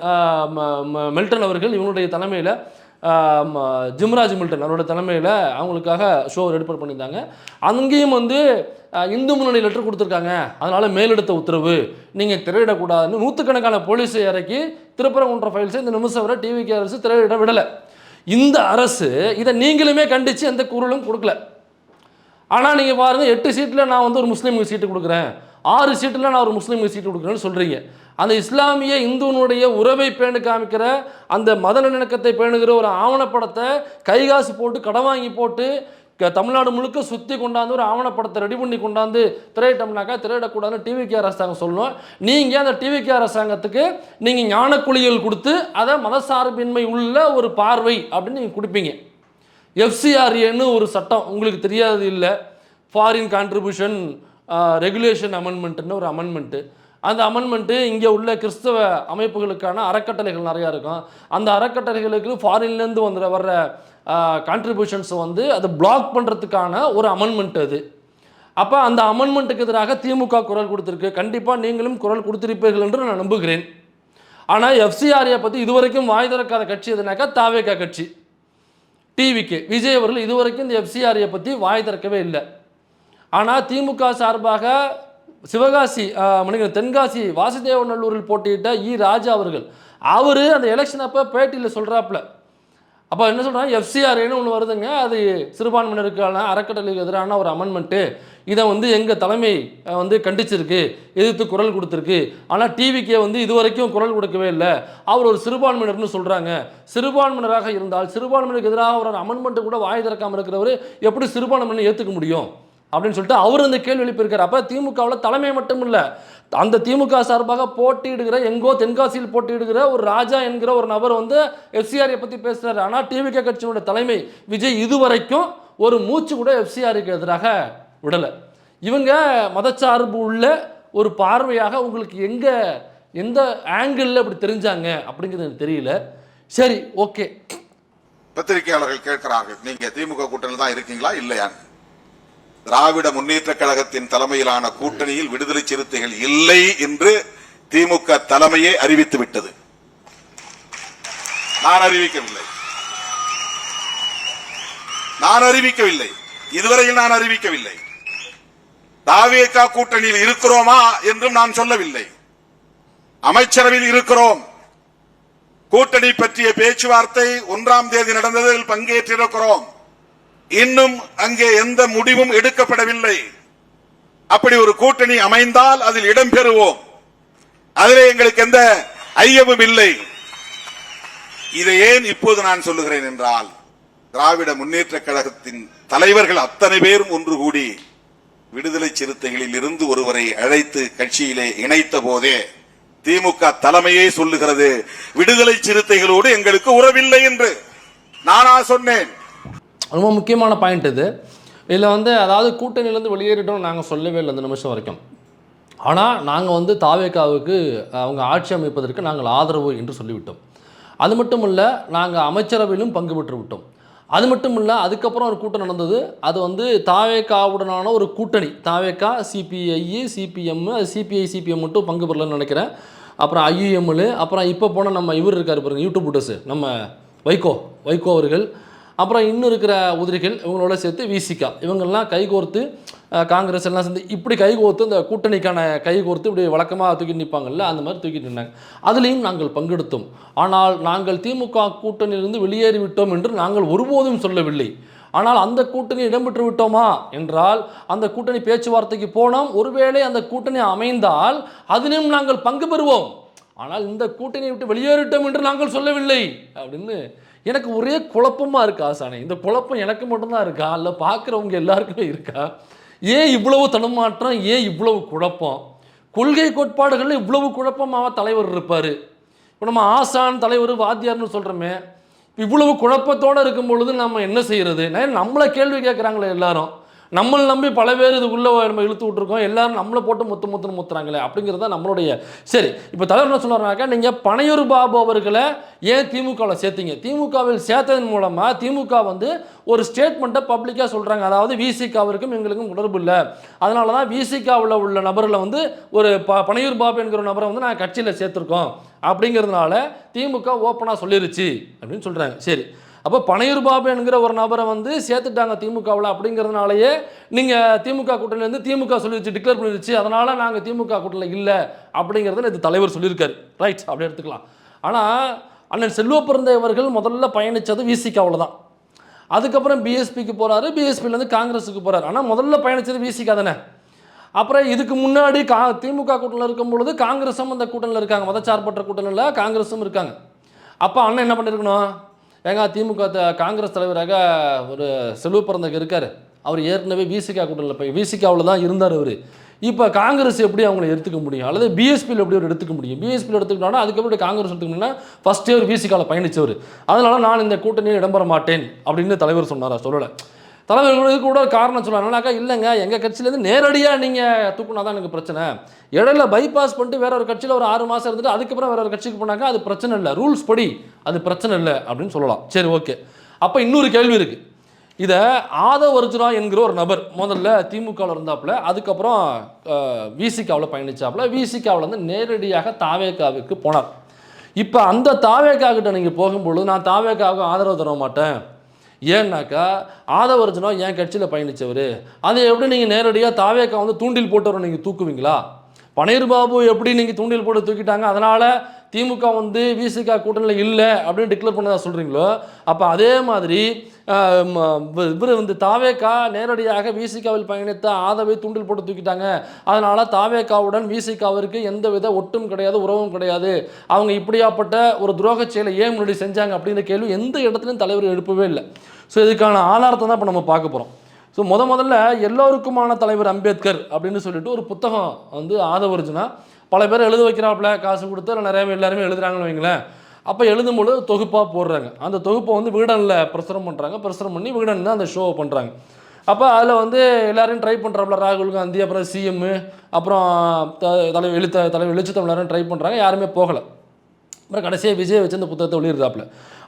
மில்டன் அவர்கள் இவங்களுடைய தலைமையில் ஜிம்ராஜ் மில்டன் அவரோட தலைமையில் அவங்களுக்காக ஷோ ஏற்பாடு பண்ணியிருந்தாங்க. அங்கேயும் வந்து இந்து முன்னணி லெட்டர் கொடுத்துருக்காங்க, அதனால் மேலெடுத்த உத்தரவு நீங்கள் திரையிடக்கூடாதுன்னு நூற்றுக்கணக்கான போலீஸை இறக்கி திருப்பரங்குன்றம் ஃபைல்ஸை இந்த நிமிஷம் வரை டிவிகே அரசு திரையிட விடலை. இந்த அரசு இதை நீங்களுமே கண்டித்து எந்த குரலும் கொடுக்கல. ஆனால் நீங்கள் பாருங்கள், 8 சீட்டில் நான் வந்து ஒரு முஸ்லீமுக்கு சீட்டு கொடுக்குறேன், 6 சீட்டில் நான் ஒரு முஸ்லீமுக்கு சீட்டு கொடுக்குறேன்னு சொல்கிறீங்க. அந்த இஸ்லாமிய இந்துவனுடைய உறவை பேணு காமிக்கிற அந்த மத நல்லிணக்கத்தை பேணுகிற ஒரு ஆவணப்படத்தை கைகாசு போட்டு கடன் வாங்கி போட்டு தமிழ்நாடு முழுக்க சுற்றி கொண்டாந்து ஒரு ஆவணப்படத்தை ரெடி பண்ணி கொண்டாந்து திரையிட்டோம்னாக்கா திரையிடக்கூடாதுன்னு டிவிகே அரசாங்கம் சொல்லணும். நீங்கள் அந்த டிவிகே அரசாங்கத்துக்கு நீங்கள் ஞானக்குழிகள் கொடுத்து அதை மதசார்பின்மை உள்ள ஒரு பார்வை அப்படின்னு நீங்கள் கொடுப்பீங்க. எஃப்சிஆர்ஏன்னு ஒரு சட்டம் உங்களுக்கு தெரியாது இல்லை, ஃபாரின் கான்ட்ரிபியூஷன் ரெகுலேஷன் அமெண்ட்மெண்ட்டுன்னு ஒரு அமெண்ட்மெண்ட்டு. அந்த அமெண்ட்மெண்ட்டு இங்கே உள்ள கிறிஸ்தவ அமைப்புகளுக்கான அறக்கட்டளைகள் நிறையா இருக்கும். அந்த அறக்கட்டளைகளுக்கு ஃபாரின்லேருந்து வர்ற கான்ட்ரிபியூஷன்ஸை வந்து அதை பிளாக் பண்ணுறதுக்கான ஒரு அமெண்ட்மெண்ட் அது. அப்போ அந்த அமெண்ட்மெண்ட்டுக்கு எதிராக திமுக குரல் கொடுத்துருக்கு. கண்டிப்பாக நீங்களும் குரல் கொடுத்திருப்பீர்கள் என்று நான் நம்புகிறேன். ஆனால் எஃப்சிஆர்ஏ பற்றி இதுவரைக்கும் வாய் திறக்காத கட்சி எதுனாக்கா தாவேகா கட்சி. டிவிக்கு விஜய் அவர்கள் இதுவரைக்கும் இந்த எஃப்சிஆர்ஏ பற்றி வாய் திறக்கவே இல்லை. ஆனால் திமுக சார்பாக சிவகாசி தென்காசி வாசுதேவநல்லூரில் போட்டியிட்ட ராஜா அவர்கள் அந்த எலெக்ஷன் அப்போ பேட்டியில் சொல்கிறாப்புல. அப்போ என்ன சொல்கிறாங்க, எஃப்சிஆர்ஏன்னு ஒன்று வருதுங்க, அது சிறுபான்மையினருக்கான அறக்கட்டளைக்கு எதிரான ஒரு அமெண்ட்மெண்ட்டு, இதை வந்து எங்கள் தலைமை வந்து கண்டிச்சிருக்கு, எதிர்த்து குரல் கொடுத்துருக்கு. ஆனால் டிவிக்கே வந்து இதுவரைக்கும் குரல் கொடுக்கவே இல்லை. அவர் ஒரு சிறுபான்மையினர்னு சொல்கிறாங்க. சிறுபான்மையினராக இருந்தால் சிறுபான்மையினருக்கு எதிராக ஒரு அமெண்ட்மெண்ட்டு கூட வாய் திறக்காமல் இருக்கிறவர் எப்படி சிறுபான்மையினர் ஏற்றுக்க முடியும் அப்படின்னு சொல்லிட்டு அவர் அந்த கேள்வி எழுப்பியிருக்கார். அப்போ திமுகவில் தலைமை மட்டும் இல்லை, அந்த திமுக சார்பாக போட்டியிடுகிற எங்கோ தென்காசியில் போட்டியிடுகிற ஒரு ராஜா என்கிற ஒரு நபர் வந்து எஃப்சிஆரை பற்றி பேசுகிறார். ஆனால் டிவிகே கட்சியினுடைய தலைமை விஜய் இதுவரைக்கும் ஒரு மூச்சு கூட எஃப்சிஆருக்கு எதிராக விடலை. இவங்க மதச்சார்பு உள்ள ஒரு பார்வையாக உங்களுக்கு எந்த ஆங்கிளில் அப்படி தெரிஞ்சாங்க அப்படிங்கிறது எனக்கு தெரியல. சரி, ஓகே. பத்திரிகையாளர்கள் கேட்கிறார்கள், நீங்க திமுக கூட்டணியில் தான் இருக்கீங்களா இல்லையா? திராவிட முன்னேற்ற கழகத்தின் தலைமையிலான கூட்டணியில் விடுதலை சிறுத்தைகள் இல்லை என்று திமுக தலைமையே அறிவித்து விட்டது. நான் அறிவிக்கவில்லை, இதுவரையில் நான் அறிவிக்கவில்லை. தாவேகா கூட்டணியில் இருக்கிறோமா என்றும் நான் சொல்லவில்லை. அமைச்சரவையில் இருக்கிறோம். கூட்டணி பற்றிய பேச்சுவார்த்தை 1ஆம் தேதி நடந்ததில் பங்கேற்றிருக்கிறோம். இன்னும் அங்கே எந்த முடிவும் எடுக்கப்படவில்லை. அப்படி ஒரு கூட்டணி அமைந்தால் அதில் இடம்பெறுவோம். அதிலே எங்களுக்கு எந்த ஐயமும் இல்லை. இதை ஏன் இப்போது நான் சொல்லுகிறேன் என்றால், திராவிட முன்னேற்ற கழகத்தின் தலைவர்கள் அத்தனை பேரும் ஒன்று கூடி விடுதலை சிறுத்தைகளில் இருந்து ஒருவரை அழைத்து கட்சியிலே இணைத்த போதே திமுக தலைமையே சொல்லுகிறது, விடுதலை சிறுத்தைகளோடு எங்களுக்கு உறவில்லை என்று. நானா சொன்னேன்? ரொம்ப முக்கியமான பாயிண்ட் இது. இதில் வந்து அதாவது கூட்டணியிலேருந்து வெளியேறிட்டோம் நாங்கள் சொல்லவே இல்லை இந்த நிமிஷம் வரைக்கும். ஆனால் நாங்கள் வந்து தாவேகாவுக்கு அவங்க ஆட்சி அமைப்பதற்கு நாங்கள் ஆதரவு என்று சொல்லிவிட்டோம். அது மட்டும் இல்லை, நாங்கள் அமைச்சரவையிலும் பங்கு பெற்று விட்டோம். அது மட்டும் இல்லை, அதுக்கப்புறம் ஒரு கூட்டம் நடந்தது. அது வந்து தாவேகாவுடனான ஒரு கூட்டணி. தாவேகா, சிபிஐ, சிபிஎம், சிபிஐ சிபிஎம் மட்டும் பங்கு பெறலன்னு நினைக்கிறேன். அப்புறம் ஐயுஎம்எல், அப்புறம் இப்போ போன நம்ம இவர் இருக்கார் பாருங்கள், யூடியூப் புட்டர்ஸு, நம்ம வைகோ அவர்கள், அப்புறம் இன்னும் இருக்கிற உதிரிகள், இவங்களோட சேர்த்து விசிகா, இவங்கெல்லாம் கைகோர்த்து காங்கிரஸ் எல்லாம் சேர்ந்து இப்படி கைகோர்த்து இந்த கூட்டணிக்கான கைகோர்த்து இப்படி வழக்கமாக தூக்கி நிற்பாங்கல்ல, அந்த மாதிரி தூக்கிட்டு நின்னாங்க. அதுலேயும் நாங்கள் பங்கெடுத்தோம். ஆனால் நாங்கள் திமுக கூட்டணியிலிருந்து வெளியேறிவிட்டோம் என்று நாங்கள் ஒருபோதும் சொல்லவில்லை. ஆனால் அந்த கூட்டணி இடம்பெற்று விட்டோமா என்றால், அந்த கூட்டணி பேச்சுவார்த்தைக்கு போனோம். ஒருவேளை அந்த கூட்டணி அமைந்தால் அதிலும் நாங்கள் பங்கு பெறுவோம். ஆனால் இந்த கூட்டணியை விட்டு வெளியேறிட்டோம் என்று நாங்கள் சொல்லவில்லை அப்படின்னு எனக்கு ஒரே குழப்பமாக இருக்கா ஆசானே. இந்த குழப்பம் எனக்கு மட்டும்தான் இருக்கா, இல்லை பார்க்குறவங்க எல்லாருக்குமே இருக்கா? ஏன் இவ்வளவு தடுமாற்றம், ஏன் இவ்வளவு குழப்பம்? கொள்கை கோட்பாடுகளில் இவ்வளவு குழப்பமாக தலைவர் இருப்பார். இப்போ நம்ம ஆசான் தலைவர் வாத்தியார்னு சொல்கிறோமே, இவ்வளவு குழப்பத்தோடு இருக்கும் பொழுது நம்ம என்ன செய்கிறது? நம்மளை கேள்வி கேட்குறாங்களே எல்லாரும், நம்மளை நம்பி பல பேர் இதுக்குள்ளே நம்ம இழுத்து விட்டுருக்கோம், எல்லாரும் நம்மளை போட்டு முத்துறாங்களே அப்படிங்கிறது தான் நம்மளுடைய. சரி, இப்போ தலைவர் என்ன சொல்கிறாருனாக்கா, நீங்கள் பனையூர் பாபு அவர்களை ஏன் திமுகவில் சேர்த்தீங்க? திமுகவில் சேர்த்ததன் மூலமாக திமுக வந்து ஒரு ஸ்டேட்மெண்ட்டை பப்ளிக்காக சொல்கிறாங்க, அதாவது விசிகாவிற்கும் எங்களுக்கும் தொடர்பு இல்லை, அதனால தான் விசிகாவில் உள்ள நபரில் வந்து ஒரு பனையூர் பாபு என்கிற நபரை வந்து நான் கட்சியில் சேர்த்துருக்கோம் அப்படிங்கிறதுனால திமுக ஓப்பனாக சொல்லிருச்சு அப்படின்னு சொல்கிறாங்க. சரி, அப்போ பனையூர் பாபு என்கிற ஒரு நபரை வந்து சேர்த்துட்டாங்க திமுகவில் அப்படிங்கிறதுனாலயே நீங்கள் திமுக கூட்டணியிலேருந்து திமுக சொல்லிடுச்சு, டிக்ளேர் பண்ணிடுச்சு, அதனால் நாங்கள் திமுக கூட்டணியில் இல்லை அப்படிங்கிறத இது தலைவர் சொல்லியிருக்காரு. ரைட், அப்படி எடுத்துக்கலாம். ஆனால் அண்ணன் செல்வ பிறந்தவர்கள் முதல்ல பயணித்தது விசிகாவில் தான். அதுக்கப்புறம் பிஎஸ்பிக்கு போகிறாரு, பிஎஸ்பியிலேருந்து காங்கிரஸுக்கு போகிறார். ஆனால் முதல்ல பயணித்தது விசிகா தானே. அப்புறம் இதுக்கு முன்னாடி திமுக கூட்டணியில் இருக்கும் பொழுது காங்கிரஸும் அந்த கூட்டணியில் இருக்காங்க, மதச்சார்பற்ற கூட்டணியில் காங்கிரஸும் இருக்காங்க. அப்போ அண்ணன் என்ன பண்ணியிருக்கணும்? ஏங்க திமுக காங்கிரஸ் தலைவராக ஒரு செல்வ பிறந்தக்கு இருக்கார், அவர் ஏற்கனவே விசிகா கூட்டணியில் போய் விசிகாவில் தான் இருந்தார் அவர். இப்போ காங்கிரஸ் எப்படி அவங்களை எடுத்துக்க முடியும், அல்லது பிஎஸ்பியில் எப்படி ஒரு எடுத்துக்க முடியும்? பிஎஸ்பியில் எடுத்துக்கிட்டோன்னா அதுக்கப்புறம் காங்கிரஸ் எடுத்துக்கணும்னா ஃபஸ்ட்டே ஒரு விசிகாவில் பயணித்தவர், அதனால நான் இந்த கூட்டணியை இடம்பெற மாட்டேன் அப்படின்னு தலைவர் சொன்னாரா? சொல்லலை. தலைவர்களுக்கு கூட காரணம் சொல்லலாம்னாக்கா, இல்லைங்க எங்கள் கட்சியிலேருந்து நேரடியாக நீங்கள் தூக்குனா தான் எனக்கு பிரச்சனை, இடையில பைபாஸ் பண்ணிட்டு வேற ஒரு கட்சியில் ஒரு 6 மாதம் இருந்துட்டு அதுக்கப்புறம் வேற ஒரு கட்சிக்கு போனாக்கா அது பிரச்சனை இல்லை, ரூல்ஸ் படி அது பிரச்சனை இல்லை அப்படின்னு சொல்லலாம். சரி, ஓகே. அப்போ இன்னொரு கேள்வி இருக்குது. இதை ஆதவ் அர்ஜுனா என்கிற ஒரு நபர் முதல்ல திமுகவில் இருந்தாப்புல, அதுக்கப்புறம் விசிகாவில் பயணிச்சாப்புல, விசிகாவில் வந்து நேரடியாக தாவேகாவுக்கு போனார். இப்போ அந்த தாவேகாக்கிட்ட நீங்கள் போகும்பொழுது நான் தாவேகாவுக்கு ஆதரவு தர மாட்டேன், ஏன்னாக்கா ஆதவ அர்ஜுனா என் கட்சியில் பயணித்தவர், அதை எப்படி நீங்கள் நேரடியாக தாவேக்கா வந்து தூண்டில் போட்டவரை நீங்கள் தூக்குவீங்களா? பனையூர் பாபு எப்படி நீங்கள் தூண்டில் போட்டு தூக்கிட்டாங்க, அதனால் திமுக வந்து விசிகா கூட்டணியில் இல்லை அப்படின்னு டிக்ளேர் பண்ணதா சொல்கிறீங்களோ, அப்போ அதே மாதிரி இவர் வந்து தாவேக்கா நேரடியாக விசிகாவில் பயணித்த ஆதவை தூண்டில் போட்டு தூக்கிட்டாங்க, அதனால் தாவேக்காவுடன் விசிகாவிற்கு எந்த வித ஒட்டும் கிடையாது, உறவும் கிடையாது, அவங்க இப்படியாப்பட்ட ஒரு துரோக செயலை ஏன் முன்னாடி செஞ்சாங்க அப்படிங்கிற கேள்வி எந்த இடத்துலையும் தலைவர் எழுப்பவே இல்லை. ஸோ இதுக்கான ஆதாரத்தை தான் இப்போ நம்ம பார்க்க போகிறோம். ஸோ முதல்ல எல்லோருக்குமான தலைவர் அம்பேத்கர் அப்படின்னு சொல்லிட்டு ஒரு புத்தகம் வந்து ஆதவ அர்ஜுனா பல பேர் எழுத வைக்கிறாப்புல, காசு கொடுத்து நிறைய எல்லாருமே எழுதுறாங்கன்னு வைங்களேன். அப்போ எழுதும்போது தொகுப்பாக போடுறாங்க, அந்த தொகுப்பை வந்து விகடனில் பிரசுரம் பண்ணுறாங்க, பிரசுரம் பண்ணி விகடன் தான் அந்த ஷோவை பண்ணுறாங்க. அப்போ அதில் வந்து எல்லாரையும் ட்ரை பண்ணுறாப்புல, ராகுல் காந்தி, அப்புறம் சிஎம், அப்புறம் தலைவர் எழுச்சி தமிழரும் ட்ரை பண்ணுறாங்க, யாருமே போகலை. அப்புறம் கடைசியாக விஜய் வச்சு அந்த புத்தகத்தை வெளியிடுறாப்புல.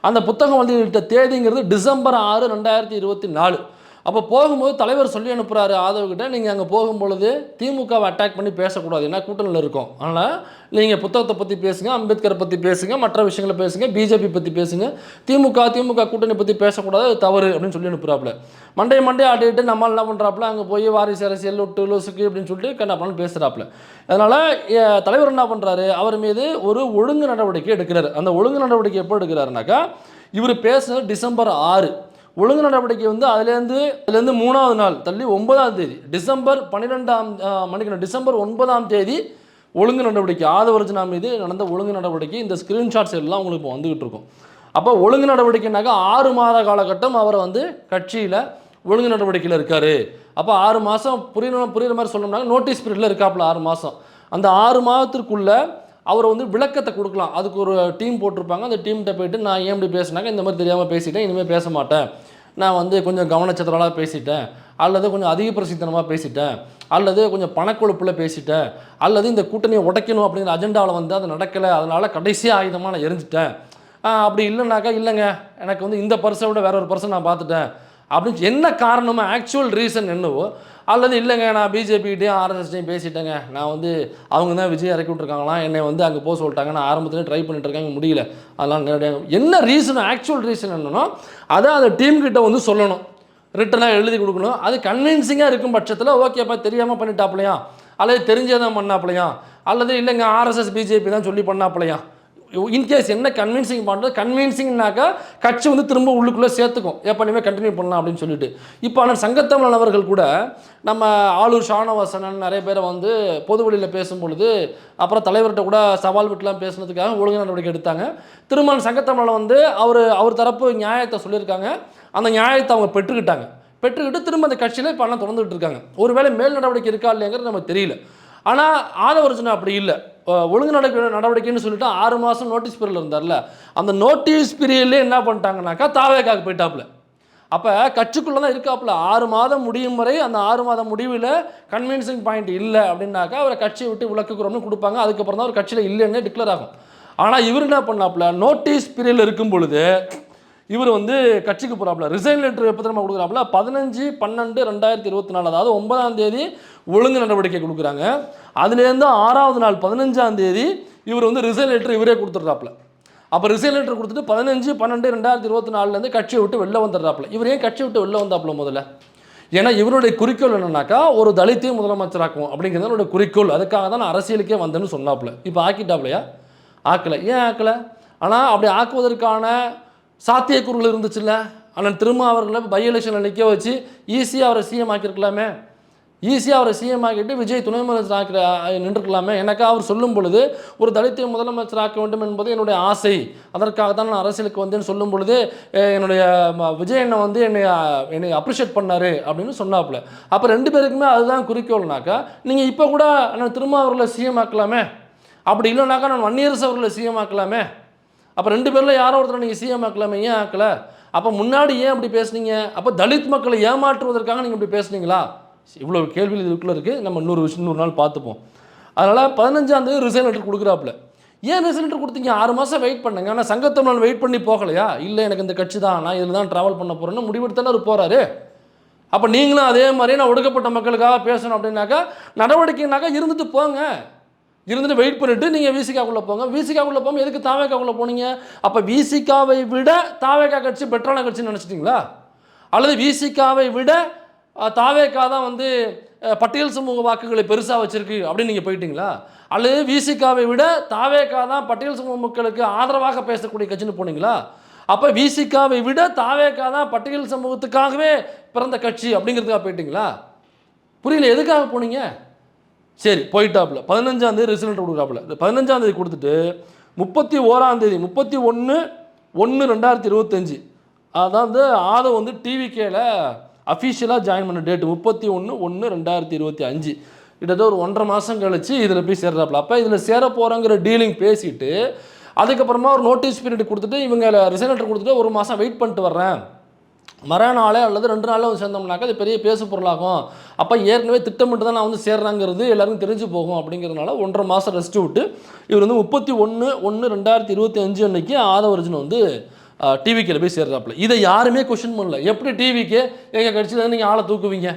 அந்த புத்தகம் வந்து தேதிங்கிறது டிசம்பர் 6, 2024. அப்போ போகும்போது தலைவர் சொல்லி அனுப்புகிறாரு ஆதவ்கிட்ட, நீங்கள் அங்கே போகும்பொழுது திமுகவை அட்டாக் பண்ணி பேசக்கூடாது, ஏன்னா கூட்டணியில் இருக்கும், அதனால் நீங்கள் புத்தகத்தை பற்றி பேசுங்க, அம்பேத்கரை பற்றி பேசுங்க, மற்ற விஷயங்களை பேசுங்க, பிஜேபி பற்றி பேசுங்க, திமுக கூட்டணி பற்றி பேசக்கூடாது, அது தவறு அப்படின்னு சொல்லி அனுப்புகிறாப்புல. மண்டே ஆட்டிட்டு நம்ம என்ன பண்ணுறாப்புல, அங்கே போய் வாரிசு அரசியல் ஒட்டு லோசுக்கு அப்படின்னு சொல்லிட்டு கண்ணாப்பண்ணு பேசுகிறாப்புல. அதனால் தலைவர் என்ன பண்ணுறாரு, அவர் மீது ஒரு ஒழுங்கு நடவடிக்கை எடுக்கிறார். அந்த ஒழுங்கு நடவடிக்கை எப்போ எடுக்கிறாருனாக்கா, இவர் பேசுனது டிசம்பர் 6, ஒழுங்கு நடவடிக்கை வந்து அதுலேருந்து 3வது நாள் தள்ளி 9ஆம் தேதி டிசம்பர் 9ஆம் தேதி ஒழுங்கு நடவடிக்கை ஆதவ அர்ஜுனா மீது நடந்த ஒழுங்கு நடவடிக்கை. இந்த ஸ்க்ரீன்ஷாட்ஸ் எல்லாம் உங்களுக்கு இப்போ வந்துகிட்டு இருக்கும். அப்போ ஒழுங்கு நடவடிக்கைனாக்கா 6 மாத காலகட்டம் அவர் வந்து கட்சியில் ஒழுங்கு நடவடிக்கையில் இருக்கார். அப்போ 6 மாதம் புரியுற மாதிரி சொல்லணும்னாங்க, நோட்டீஸ் பீரியடில் இருக்காப்புல 6 மாதம். அந்த 6 மாதத்திற்குள்ளே அவர் வந்து விளக்கத்தை கொடுக்கலாம். அதுக்கு ஒரு டீம் போட்டிருப்பாங்க, அந்த டீம்கிட்ட போய்ட்டு நான் ஏன் இப்படி பேசினாங்க, இந்த மாதிரி தெரியாமல் பேசிட்டேன், இனிமேல் பேச மாட்டேன், நான் வந்து கொஞ்சம் கவனச்சிதறலாக பேசிட்டேன், அல்லது கொஞ்சம் அதிக பிரசித்தனமாக பேசிட்டேன், அல்லது கொஞ்சம் பணக்கொழுப்பில் பேசிட்டேன், அல்லது இந்த கூட்டணியை உடைக்கணும் அப்படிங்கிற அஜெண்டாவில் வந்து அது நடக்கலை, அதனால் கடைசி ஆயுதமாக நான் எரிஞ்சிட்டேன், அப்படி இல்லைனாக்கா இல்லைங்க எனக்கு வந்து இந்த பர்சனை விட வேற ஒரு பர்சன் நான் பார்த்துட்டேன் அப்படின்னு என்ன காரணமோ ஆக்சுவல் ரீசன் என்னவோ, அல்லது இல்லைங்க நான் பிஜேபிகிட்டையும் ஆர்எஸ்எஸ்டையும் பேசிட்டேங்க, நான் வந்து அவங்க தான் விஜய் இறக்கி விட்ருக்காங்களாம், என்னை வந்து அங்கே போக சொல்லிட்டாங்க, நான் ஆரம்பத்துலேயே ட்ரை பண்ணிட்டு இருக்காங்க, முடியல, அதெல்லாம் நேரடியாக என்ன ரீசன் ஆக்சுவல் ரீசன் என்னன்னா அதை அந்த டீம்கிட்ட வந்து சொல்லணும், ரிட்டனாக எழுதி கொடுக்கணும். அது கன்வின்சிங்காக இருக்கும் பட்சத்தில் ஓகேப்பா தெரியாமல் பண்ணிட்டாப்லையா, அல்லது தெரிஞ்சே தான் பண்ணாப்லையா, அல்லது இல்லைங்க ஆர்எஸ்எஸ் பிஜேபி தான் சொல்லி பண்ணாப்லையா, இன்கேஸ் என்ன கன்வின்சிங் பண்ணுறது, கன்வின்சிங்னாக்கா கட்சி வந்து திரும்ப உள்ளுக்குள்ளே சேர்த்துக்கும், எப்போயுமே கண்டினியூ பண்ணலாம் அப்படின்னு சொல்லிட்டு. இப்போ ஆனால் சங்கத்தமிழன் அவர்கள் கூட நம்ம ஆளூர் ஷானவாசனன் நிறைய பேரை வந்து பொது வழியில் பேசும்பொழுது அப்புறம் தலைவர்கிட்ட கூட சவால் விட்டுலாம் பேசுனதுக்காக ஒழுங்கு நடவடிக்கை எடுத்தாங்க. திரும்ப சங்கத்தமிழன் வந்து அவர் தரப்பு நியாயத்தை சொல்லியிருக்காங்க, அந்த நியாயத்தை அவங்க பெற்றுக்கிட்டு திரும்ப அந்த கட்சியில் இப்போ எல்லாம் தொடர்ந்துட்டு இருக்காங்க. ஒருவேளை மேல் நடவடிக்கை இருக்கா இல்லைங்கிறது நமக்கு தெரியல. ஆனால் ஆதவர்ஜுனா அப்படி இல்லை. ஒழுங்கு நடவடிக்கைன்னு சொல்லிட்டு 6 மாதம் நோட்டீஸ் பீரியடில் இருந்தார்ல, அந்த நோட்டீஸ் பீரியட்லேயே என்ன பண்ணிட்டாங்கனாக்கா தாவேக்காக்கு போயிட்டாப்புல. அப்போ கட்சிக்குள்ளே தான் இருக்காப்புல. 6 மாதம் முடியும் வரை அந்த 6 மாதம் முடிவில் கன்வின்சிங் பாயிண்ட் இல்லை அப்படின்னாக்கா அவரை கட்சியை விட்டு விலக்குறோம்னு கொடுப்பாங்க. அதுக்கப்புறம் தான் அவர் கட்சியில் இல்லைன்னு டிக்ளேர் ஆகும். ஆனால் இவர் என்ன பண்ணாப்புல, நோட்டீஸ் பீரியடில் இருக்கும் பொழுது இவர் வந்து கட்சிக்கு போகிறாப்புல. ரிசைன் லெட்டர் எப்போ நம்ம கொடுக்குறாப்புல, 15/12/2024, அதாவது 9ஆம் தேதி ஒழுங்கு நடவடிக்கை கொடுக்குறாங்க. அதுலேருந்து 6வது நாள் 15ஆம் தேதி இவர் வந்து ரிசைன் லெட்டர் இவரே கொடுத்துட்றாப்புல. அப்போ ரிசைன் லெட்டர் கொடுத்துட்டு 15/12/2024 கட்சியை விட்டு வெளில வந்துடுறாப்புல. இவர் ஏன் கட்சியை விட்டு வெளில வந்தாப்புல முதல்ல? ஏன்னா இவருடைய குறிக்கோள் என்னன்னாக்கா ஒரு தலித்தையும் முதலமைச்சராக்கும் அப்படிங்கிறது என்னோட குறிக்கோள். அதுக்காக தான் நான் அரசியலுக்கே வந்தேன்னு சொன்னாப்புல. இப்போ ஆக்கிட்டாப்லையா? ஆக்கலை. ஏன் ஆக்கலை? ஆனால் அப்படி ஆக்குவதற்கான சாத்தியக்கூறுகள் இருந்துச்சுல்ல. ஆனால் திரும்ப அவர்களை பை எலெக்ஷனில் நிற்க வச்சு ஈஸியாக அவரை சிஎம் ஆக்கியிருக்கலாமே. ஈஸியாக அவரை சிஎம் ஆக்கிட்டு விஜய் துணை முதலமைச்சர் ஆக்கிற நின்றுக்கலாமே. எனக்கு அவர் சொல்லும் பொழுது ஒரு தலித்தை முதலமைச்சர் ஆக்க வேண்டும் என்பது என்னுடைய ஆசை, அதற்காக தான் நான் அரசியலுக்கு வந்தேன்னு சொல்லும் பொழுது என்னுடைய விஜய் என்னை வந்து என்னை அப்ரிஷியேட் பண்ணார் அப்படின்னு சொன்னாப்புல. அப்போ 2 பேருக்குமே அதுதான் குறிக்கோள்னாக்கா நீங்கள் இப்போ கூட நான் திரும்ப அவர்களை சிஎம் ஆக்கலாமே. அப்படி இல்லைனாக்கா நான் வன்னியரசு அவர்களை சிஎம் ஆக்கலாமே. அப்போ 2 பேரில் யாரோ ஒருத்தர் நீங்கள் சிஎம் ஆக்கலாமே. ஏன் ஆக்கலை? அப்போ முன்னாடி ஏன் அப்படி பேசுனீங்க? அப்போ தலித் மக்களை ஏமாற்றுவதற்காக நீங்கள் இப்படி பேசுனீங்களா? இவ்வளோ கேள்விகள் இதுக்குள்ளே இருக்குது. நம்ம இன்னொரு நாள் பார்த்துப்போம். அதனால் 15ஆம் தேதி ரிசைன் லெட்டர் கொடுக்குறாப்புல. ஏன் ரிசைன் லெட்டர் கொடுத்தீங்க? 6 மாதம் வெயிட் பண்ணுங்க. ஆனால் சங்கத்தமிழன் வெயிட் பண்ணி போகலையா? இல்லை, எனக்கு இந்த கட்சி தான், நான் இதில் தான் ட்ராவல் பண்ண போகிறேன்னு முடிவெடுத்தானே அவர் போகிறாரு. அப்போ நீங்களும் அதே மாதிரி நான் ஒடுக்கப்பட்ட மக்களுக்காக பேசணும் அப்படின்னாக்கா நடவடிக்கைனாக்கா இருந்துட்டு போங்க. இருந்துட்டு வெயிட் பண்ணிவிட்டு நீங்கள் விசிகாவுக்குள்ளே போங்க. விசிகாவுக்குள்ளே போகாமல் எதுக்கு தாவேக்காவுக்குள்ளே போனீங்க? அப்போ விசிகாவை விட தாவேக்கா கட்சி பெட்டரான கட்சின்னு நினச்சிட்டிங்களா? அல்லது விசிகாவை விட தாவேக்கா தான் வந்து பட்டியல் சமூக வாக்குகளை பெருசாக வச்சுருக்கு அப்படின்னு நீங்கள் போயிட்டீங்களா? அல்லது விசிகாவை விட தாவேக்கா தான் பட்டியல் சமூக மக்களுக்கு ஆதரவாக பேசக்கூடிய கட்சின்னு போனீங்களா? அப்போ விசிகாவை விட தாவேக்கா தான் பட்டியல் சமூகத்துக்காகவே பிறந்த கட்சி அப்படிங்கிறதுக்காக போயிட்டீங்களா? புரியல, எதுக்காக போனீங்க? சரி, போயிட்டாப்புல. 15ஆம் தேதி ரிசல்ட் கொடுக்குறாப்புல. 15ஆம் தேதி கொடுத்துட்டு 31ஆம் தேதி 31/1/2025 அதாவது ஆதவ் வந்து டிவிகேல அஃபீஷியலாக ஜாயின் பண்ண டேட்டு 31/1/2025. கிட்டத்தட்ட ஒரு 1.5 மாதம் கழிச்சு இதில் போய் சேர்றாப்புல. அப்போ இதில் சேர போகிறோங்கிற டீலிங் பேசிட்டு அதுக்கப்புறமா ஒரு நோட்டீஸ் பீரியட் கொடுத்துட்டு இவங்க ரிசைன் லெட்டர் கொடுத்துட்டு 1 மாதம் வெயிட் பண்ணிட்டு வர்றேன், மறுநாளே அல்லது 2 நாளில் வந்து சேர்ந்தோம்னாக்கா அது பெரிய பேசு பொருளாகும். அப்போ ஏற்கனவே திட்டமிட்டு தான் நான் வந்து சேர்றாங்கிறது எல்லாருக்கும் தெரிஞ்சு போகும் அப்படிங்கிறதுனால 1.5 மாதம் ரெஸ்ட்டு விட்டு இவர் வந்து 31/1/2025 அன்னைக்கு ஆதவர்ஜுன் வந்து டிவிக்கில் போய் சேர்றாப்புல. இதை யாருமே கொஸ்டின் பண்ணல. எப்படி டிவிக்கு எங்கள் கட்சியில் நீங்கள் ஆளை தூக்குவீங்க?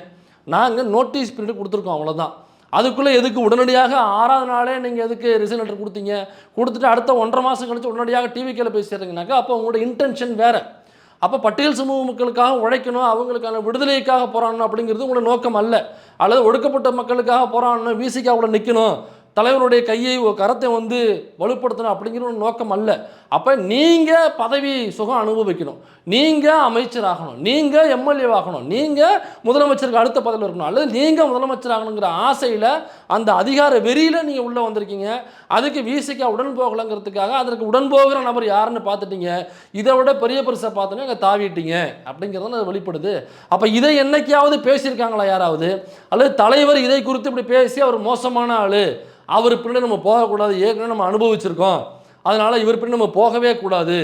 நாங்கள் நோட்டீஸ் பீரியட் கொடுத்துருக்கோம், அவ்வளோதான். அதுக்குள்ளே எதுக்கு உடனடியாக 6வது நாளே நீங்கள் எதுக்கு ரிசைன் லெட்டர் கொடுத்தீங்க? கொடுத்துட்டு அடுத்த 1.5 மாதம் கழிச்சு உடனடியாக டிவிக்கில் போய் சேர்றீங்கனாக்கா அப்போ உங்களோட இன்டென்ஷன் வேறு. அப்போ பட்டியல் சமூக மக்களுக்காக உழைக்கணும், அவங்களுக்கான விடுதலைக்காக போராடணும் அப்படிங்கிறது உங்களோட நோக்கம் அல்ல. அல்லது ஒடுக்கப்பட்ட மக்களுக்காக போராடணும், விசிகாவோட நிற்கணும், தலைவருடைய கரத்தை வந்து வலுப்படுத்தணும் அப்படிங்கிற ஒரு நோக்கம் அல்ல. அப்போ நீங்கள் பதவி சுகம் அனுபவிக்கணும், நீங்கள் அமைச்சராகணும், நீங்கள் எம்எல்ஏ ஆகணும், நீங்கள் முதலமைச்சருக்கு அடுத்த பதவியில் இருக்கணும், அல்லது நீங்கள் முதலமைச்சர் ஆகணுங்கிற ஆசையில் அந்த அதிகார வெறியில் நீங்கள் உள்ளே வந்திருக்கீங்க. அதுக்கு விசிகா உடன் போகலைங்கிறதுக்காக அதற்கு உடன் போகிற நபர் யாருன்னு பார்த்துட்டீங்க. இதை விட பெரிய பெருசாக பார்த்தோன்னே அங்கே தாவிட்டீங்க அப்படிங்கிறத அது வெளிப்படுது. அப்போ இதை என்னைக்காவது பேசியிருக்காங்களா யாராவது? அல்லது தலைவர் இதை குறித்து இப்படி பேசி அவர் மோசமான ஆள், அவர் பின்னாடி நம்ம போகக்கூடாது, ஏற்கனவே நம்ம அனுபவிச்சிருக்கோம், அதனால் இவர் பின்னாடி நம்ம போகவே கூடாது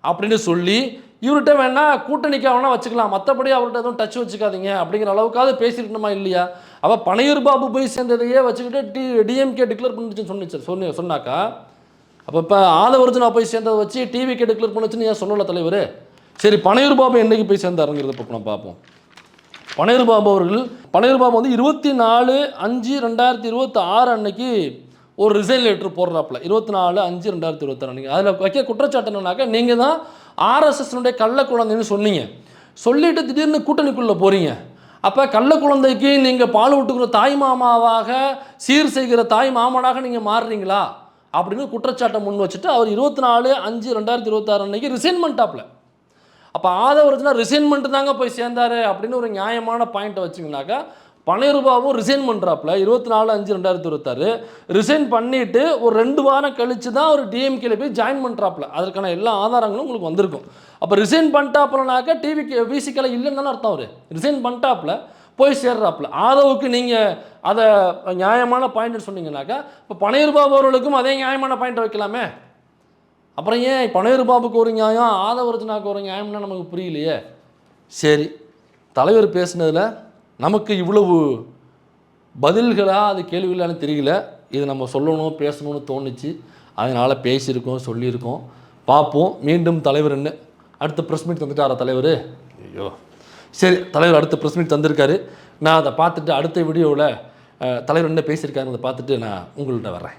அப்படின்னு சொல்லி இவர்கிட்ட வேணா கூட்டணிக்காக வேணா வச்சுக்கலாம், மற்றபடி அவர்கிட்ட எதுவும் டச் வச்சுக்காதீங்க அப்படிங்கிற அளவுக்காவது பேசிருக்கணுமா இல்லையா? அப்போ பனையூர் பாபு போய் சேர்ந்ததையே வச்சுக்கிட்டு டிஎம்கே டிக்ளேர் பண்ணிச்சு சொன்னாக்கா அப்போ இப்போ ஆதவர்ஜுனா போய் சேர்ந்ததை வச்சு டிவிகே டிக்ளேர் பண்ணுச்சுன்னு ஏன் சொல்லலை தலைவர்? சரி, பனையூர் பாபு என்னைக்கு போய் சேர்ந்தாருங்கிறத இப்போ நம்ம பார்ப்போம். பனையூர் பாபு வந்து 24/5/2026 அன்னைக்கு ஒரு ரிசைன் லெட்டர் போடுறாப்புல. 24/5/2026 அன்னைக்கு அதில் வைக்க குற்றச்சாட்டு என்னன்னாக்கா நீங்கள் தான் ஆர்எஸ்எஸ்னுடைய கள்ள குழந்தைன்னு சொன்னீங்க, சொல்லிட்டு திடீர்னு கூட்டணிக்குள்ளே போகிறீங்க. அப்போ கள்ள குழந்தைக்கு நீங்கள் பால் விட்டுக்கிற தாய் மாமாவாக சீர் செய்கிற தாய் மாமனாக நீங்கள் மாறுறீங்களா அப்படின்னு குற்றச்சாட்டை முன் வச்சுட்டு அவர் 24/5/2026 அன்னைக்கு ரிசைன் பண்ணிட்டாப்புல. அப்போ ஆதவர்ஜுனா ரிசைன்மெண்ட் தாங்க போய் சேர்ந்தாரு அப்படின்னு ஒரு நியாயமான பாயிண்ட்டை வச்சிங்கனாக்கா பனையூர் பாபு ரிசைன் பண்ணுறாப்புல 24/5/2026 ரிசைன் பண்ணிவிட்டு ஒரு 2 வாரம் கழித்து தான் ஒரு டிஎம்கேல போய் ஜாயின் பண்ணுறாப்புல. அதற்கான எல்லா ஆதாரங்களும் உங்களுக்கு வந்திருக்கும். அப்போ ரிசைன் பண்ணிட்டாப்புலனாக்கா விசிகேல இல்லைன்னு தானே அர்த்தம். அவர் ரிசைன் பண்ணிட்டாப்புல போய் சேர்றாப்புல. ஆதவுக்கு நீங்கள் அதை நியாயமான பாயிண்ட் சொன்னீங்கன்னாக்கா இப்போ பனையூர் பாபு அவர்களுக்கும் அதே நியாயமான பாயிண்ட் வைக்கலாமே. அப்புறம் ஏன் பனையூர் பாபுக்கு ஒரு நியாயம் ஆதவர்ஜனாவுக்கு ஒரு நியாயம்னா நமக்கு புரியலையே. சரி, தலைவர் பேசுனதில் நமக்கு இவ்வளவு பதில்களாக அது கேள்விகளான்னு தெரியல. இது நம்ம சொல்லணும் பேசணும்னு தோணுச்சு, அதனால் பேசியிருக்கோம் சொல்லியிருக்கோம். பார்ப்போம் மீண்டும் தலைவர் என்ன அடுத்த ப்ரெஸ் மீட் தந்துட்டாரா தலைவர்? ஐயோ சரி, தலைவர் அடுத்த ப்ரெஸ் மீட் தந்திருக்காரு. நான் அதை பார்த்துட்டு அடுத்த வீடியோவில் தலைவர் என்ன பேசியிருக்காருன்னு அதை பார்த்துட்டு நான் உங்கள்கிட்ட வர்றேன்.